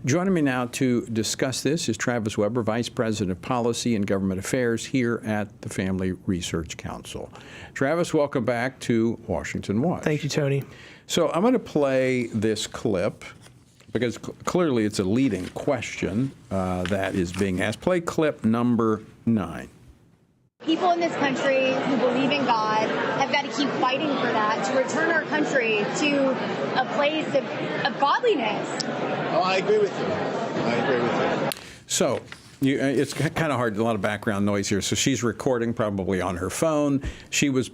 Joining me now to discuss this is Travis Weber, Vice President of Policy and Government Affairs here at the Family Research Council. Travis, welcome back to Washington Watch. Thank you, Tony. So I'm going to play this clip because clearly it's a leading question that is being asked. Play clip number 9. People in this country who believe in God have got to keep fighting for that, to return our country to a place of godliness. Oh, I agree with you. I agree with you. So it's kind of hard, a lot of background noise here. So she's recording probably on her phone. She was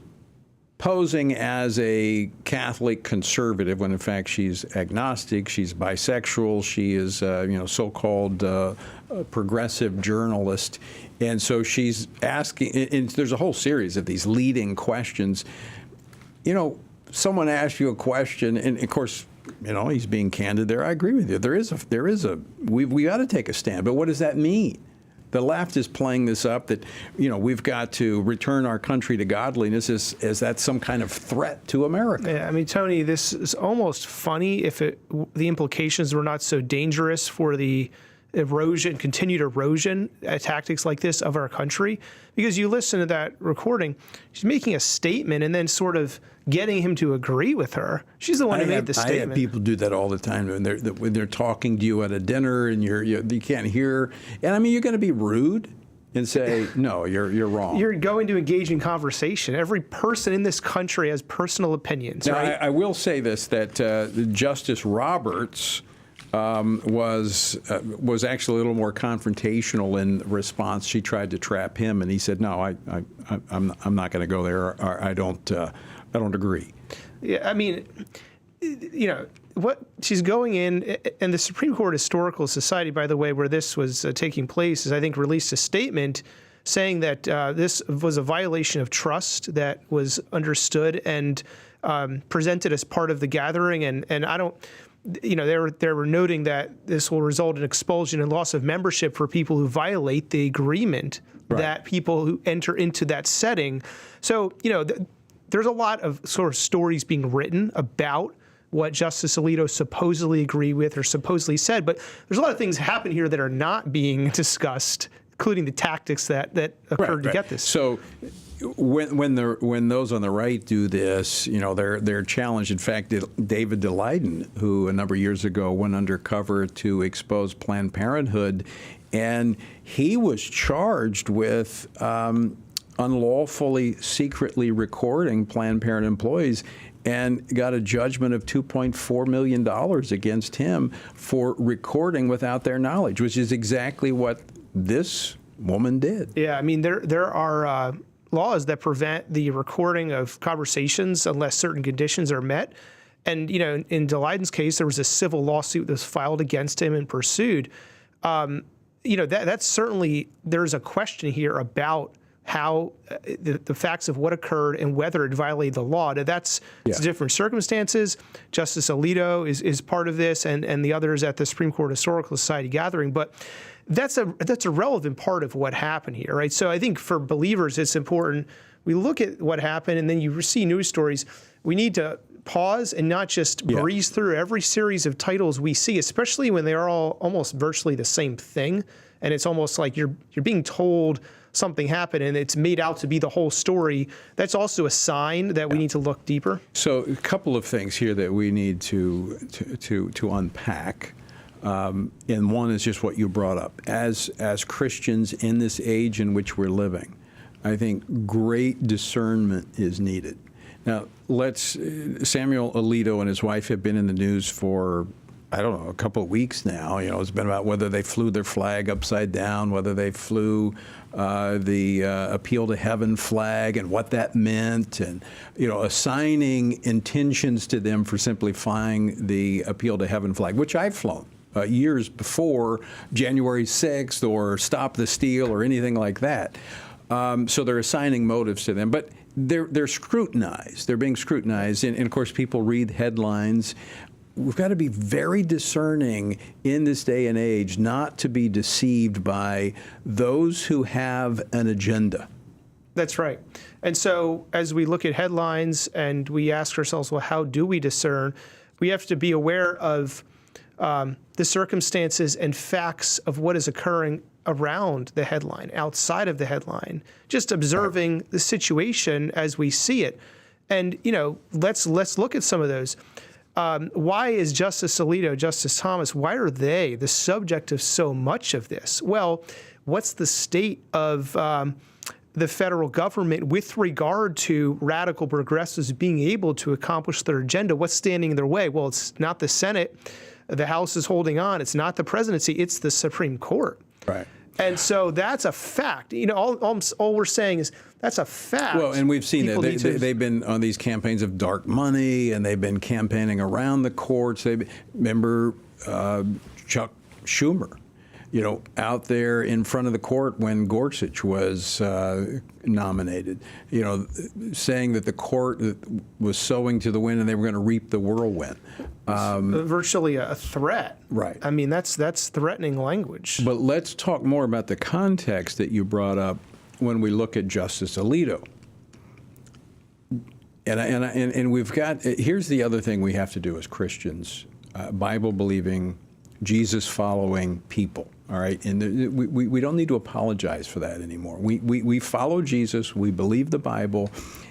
posing as a Catholic conservative when in fact she's agnostic, she's bisexual, she is so-called progressive journalist. And so she's asking, and there's a whole series of these leading questions. Someone asks you a question, and of course, he's being candid there. I agree with you. We got to take a stand. But what does that mean? The left is playing this up that, we've got to return our country to godliness. Is that some kind of threat to America? Yeah, I mean, Tony, this is almost funny if the implications were not so dangerous for the continued erosion tactics like this of our country. Because you listen to that recording, she's making a statement and then sort of getting him to agree with her. She's the one who made the statement. I have people do that all the time when they're talking to you at a dinner and you can't hear. And I mean, you're going to be rude and say, no, you're wrong. You're going to engage in conversation. Every person in this country has personal opinions. Now, right? I will say this, that Justice Roberts was actually a little more confrontational in response. She tried to trap him, and he said, "No, I'm not going to go there. Or I don't agree." Yeah, I mean, what she's going in, and the Supreme Court Historical Society, by the way, where this was taking place, has I think released a statement saying that this was a violation of trust that was understood and presented as part of the gathering, and I don't. They were noting that this will result in expulsion and loss of membership for people who violate the agreement that people who enter into that setting. So, there's a lot of sort of stories being written about what Justice Alito supposedly agreed with or supposedly said, but there's a lot of things happen here that are not being discussed, including the tactics that occurred to get this. So when those on the right do this, they're challenged. In fact, David Daleiden, who a number of years ago went undercover to expose Planned Parenthood, and he was charged with unlawfully, secretly recording Planned Parenthood employees, and got a judgment of $2.4 million against him for recording without their knowledge, which is exactly what this woman did. Yeah, I mean, there are laws that prevent the recording of conversations unless certain conditions are met. And, in Daleiden's case, there was a civil lawsuit that was filed against him and pursued. That's certainly, there's a question here about how the facts of what occurred and whether it violated the law. That's different circumstances. Justice Alito is part of this, and the others at the Supreme Court Historical Society gathering. But that's a relevant part of what happened here, right? So I think for believers, it's important. We look at what happened, and then you see news stories. We need to pause and not just breeze through every series of titles we see, especially when they are all almost virtually the same thing, and it's almost like you're being told something happened and it's made out to be the whole story. That's also a sign that we need to look deeper. So a couple of things here that we need to unpack. And one is just what you brought up. As Christians in this age in which we're living, I think great discernment is needed. Now, Samuel Alito and his wife have been in the news for, I don't know, a couple of weeks now. You know, it's been about whether they flew their flag upside down, whether they flew the appeal to heaven flag and what that meant, and, you know, assigning intentions to them for simply flying the appeal to heaven flag, which I've flown years before January 6th or Stop the Steal or anything like that. So they're assigning motives to them, but they're scrutinized. They're being scrutinized, and of course, people read headlines. We've got to be very discerning in this day and age not to be deceived by those who have an agenda. That's right. And so as we look at headlines and we ask ourselves, well, how do we discern? We have to be aware of the circumstances and facts of what is occurring around the headline, outside of the headline, just observing the situation as we see it. And, you know, let's look at some of those. Why is Justice Alito, Justice Thomas, why are they the subject of so much of this? Well, what's the state of the federal government with regard to radical progressives being able to accomplish their agenda? What's standing in their way? Well, it's not the Senate. The House is holding on. It's not the presidency. It's the Supreme Court. Right. And so that's a fact. You know, all we're saying is that's a fact. Well, and we've seen that. They've been on these campaigns of dark money, and they've been campaigning around the courts. Remember Chuck Schumer, you know, out there in front of the court when Gorsuch was nominated, you know, saying that the court was sowing to the wind and they were going to reap the whirlwind. Virtually a threat. Right. I mean, that's threatening language. But let's talk more about the context that you brought up when we look at Justice Alito. And we've got, here's the other thing we have to do as Christians, Bible-believing, Jesus-following people. All right, and we don't need to apologize for that anymore. We follow Jesus, we believe the Bible,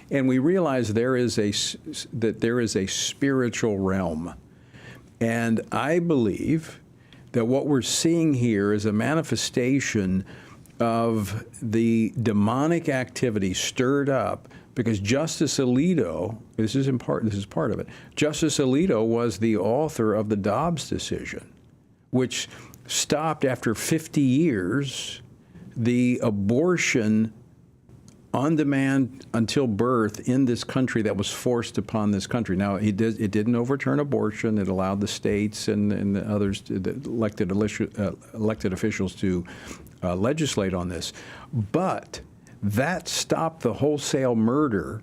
and we realize there is a spiritual realm. And I believe that what we're seeing here is a manifestation of the demonic activity stirred up because Justice Alito, this is part of it, Justice Alito was the author of the Dobbs decision, which stopped after 50 years the abortion on demand until birth in this country that was forced upon this country. Now, it didn't overturn abortion. It allowed the states and the others, the elected officials to legislate on this. But that stopped the wholesale murder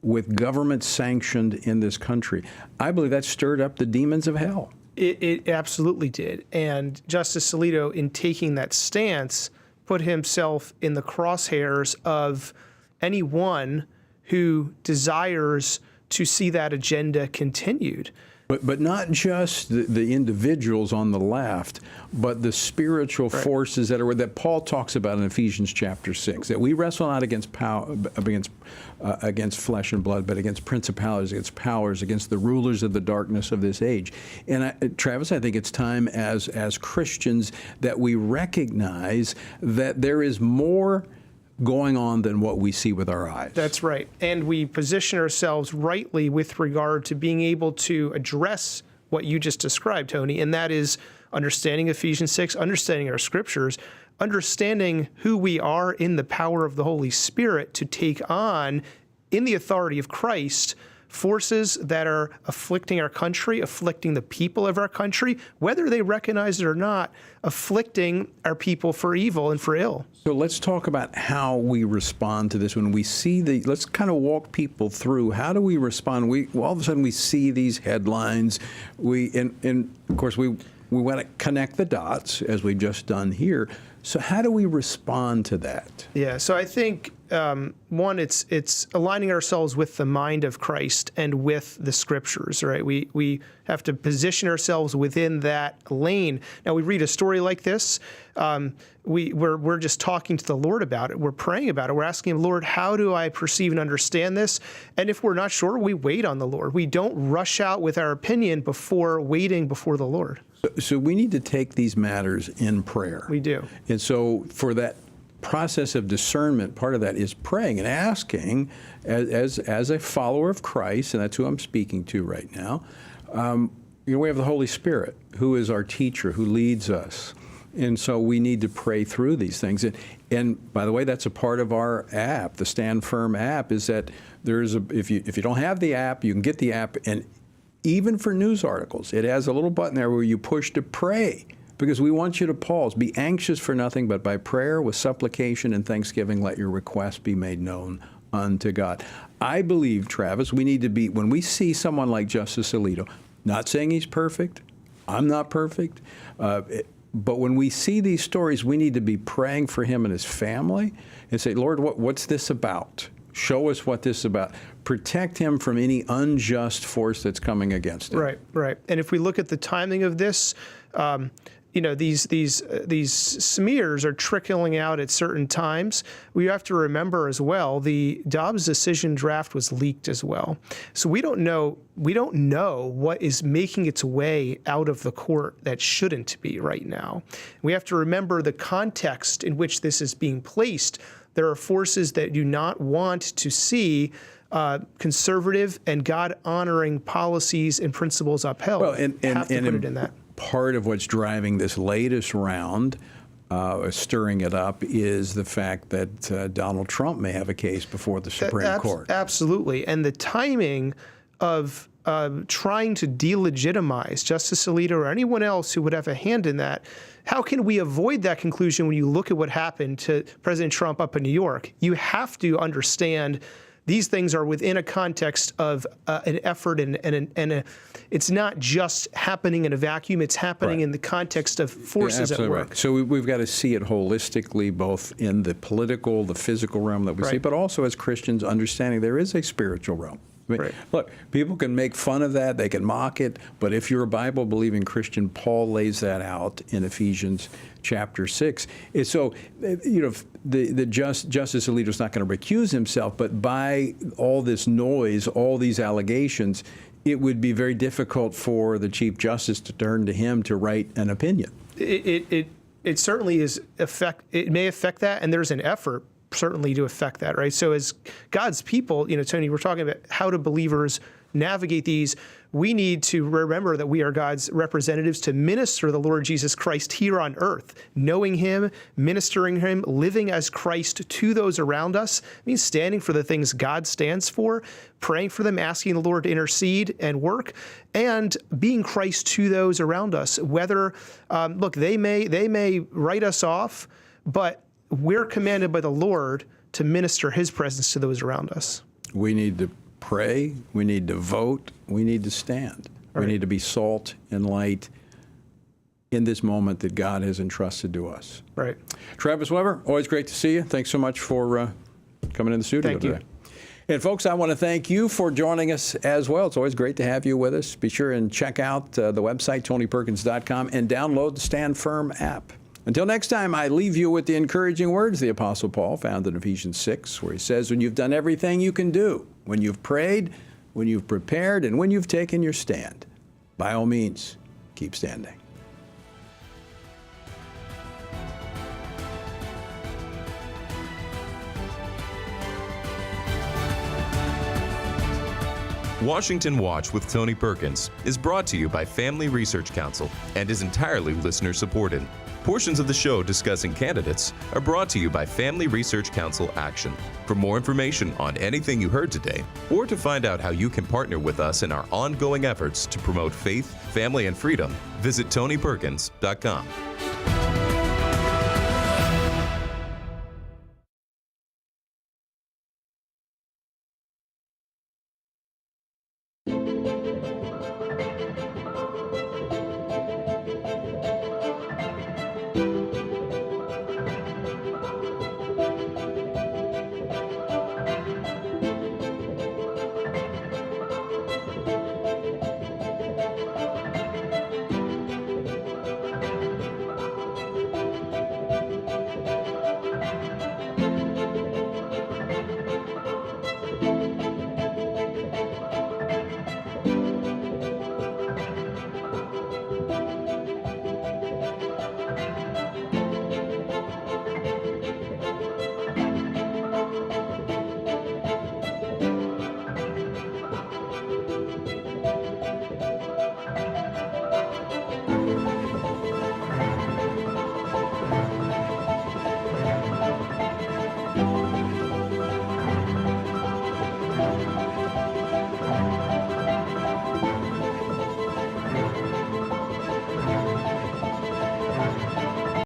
with government sanctioned in this country. I believe that stirred up the demons of hell. It absolutely did. And Justice Alito, in taking that stance, put himself in the crosshairs of anyone who desires to see that agenda continued. But not just the individuals on the left, but the spiritual forces that Paul talks about in Ephesians chapter 6, that we wrestle not against against flesh and blood, but against principalities, against powers, against the rulers of the darkness of this age. And Travis, I think it's time as Christians that we recognize that there is more going on than what we see with our eyes. That's right. And we position ourselves rightly with regard to being able to address what you just described, Tony, and that is understanding Ephesians 6, understanding our scriptures, understanding who we are in the power of the Holy Spirit to take on, in the authority of Christ, forces that are afflicting our country, afflicting the people of our country, whether they recognize it or not, afflicting our people for evil and for ill. So let's talk about how we respond to this when we see let's kind of walk people through. How do we respond? All of a sudden we see these headlines. And of course we want to connect the dots as we've just done here. So how do we respond to that? Yeah, so I think one, it's aligning ourselves with the mind of Christ and with the scriptures, right? We have to position ourselves within that lane. Now, we read a story like this, we're just talking to the Lord about it. We're praying about it. We're asking him, Lord, how do I perceive and understand this? And if we're not sure, we wait on the Lord. We don't rush out with our opinion before waiting before the Lord. So we need to take these matters in prayer. We do. And so for that process of discernment, part of that is praying and asking, as a follower of Christ, and that's who I'm speaking to right now. We have the Holy Spirit, who is our teacher, who leads us. And so we need to pray through these things. And by the way, that's a part of our app, the Stand Firm app, is that if you don't have the app, you can get the app, and even for news articles, it has a little button there where you push to pray, because we want you to pause. Be anxious for nothing, but by prayer with supplication and thanksgiving, let your requests be made known unto God. I believe, Travis, we need to be, when we see someone like Justice Alito, not saying he's perfect, I'm not perfect, but when we see these stories, we need to be praying for him and his family and say, Lord, what's this about? Show us what this is about. Protect him from any unjust force that's coming against him. Right. And if we look at the timing of this, these smears are trickling out at certain times. We have to remember as well, the Dobbs decision draft was leaked as well. So we don't know what is making its way out of the court that shouldn't be right now. We have to remember the context in which this is being placed. There are forces that do not want to see conservative and God-honoring policies and principles upheld. Well, and put it in that. Part of what's driving this latest round, stirring it up, is the fact that Donald Trump may have a case before the Supreme Court. Absolutely. And the timing of trying to delegitimize Justice Alito or anyone else who would have a hand in that, how can we avoid that conclusion when you look at what happened to President Trump up in New York? You have to understand these things are within a context of an effort, and it's not just happening in a vacuum. It's happening in the context of forces at work. Right. So we've got to see it holistically, both in the political, the physical realm that we see, but also as Christians understanding there is a spiritual realm. I mean, look, people can make fun of that, they can mock it, but if you're a Bible-believing Christian, Paul lays that out in Ephesians chapter 6. And so, the Justice Alito's not going to recuse himself, but by all this noise, all these allegations, it would be very difficult for the Chief Justice to turn to him to write an opinion. It certainly is it may affect that, and there's an effort certainly to affect that, right? So as God's people, Tony, we're talking about how do believers navigate these. We need to remember that we are God's representatives to minister the Lord Jesus Christ here on earth, knowing him, ministering him, living as Christ to those around us. It means standing for the things God stands for, praying for them, asking the Lord to intercede and work, and being Christ to those around us. Whether, look, they may write us off, but we're commanded by the Lord to minister his presence to those around us. We need to pray, we need to vote, we need to stand. We need to be salt and light in this moment that God has entrusted to us. Right. Travis Weber, always great to see you. Thanks so much for coming in the studio today. And folks, I want to thank you for joining us as well. It's always great to have you with us. Be sure and check out the website, TonyPerkins.com, and download the Stand Firm app. Until next time, I leave you with the encouraging words of the Apostle Paul found in Ephesians 6, where he says, when you've done everything you can do, when you've prayed, when you've prepared, and when you've taken your stand, by all means, keep standing. Washington Watch with Tony Perkins is brought to you by Family Research Council and is entirely listener-supported. Portions of the show discussing candidates are brought to you by Family Research Council Action. For more information on anything you heard today, or to find out how you can partner with us in our ongoing efforts to promote faith, family, and freedom, visit TonyPerkins.com.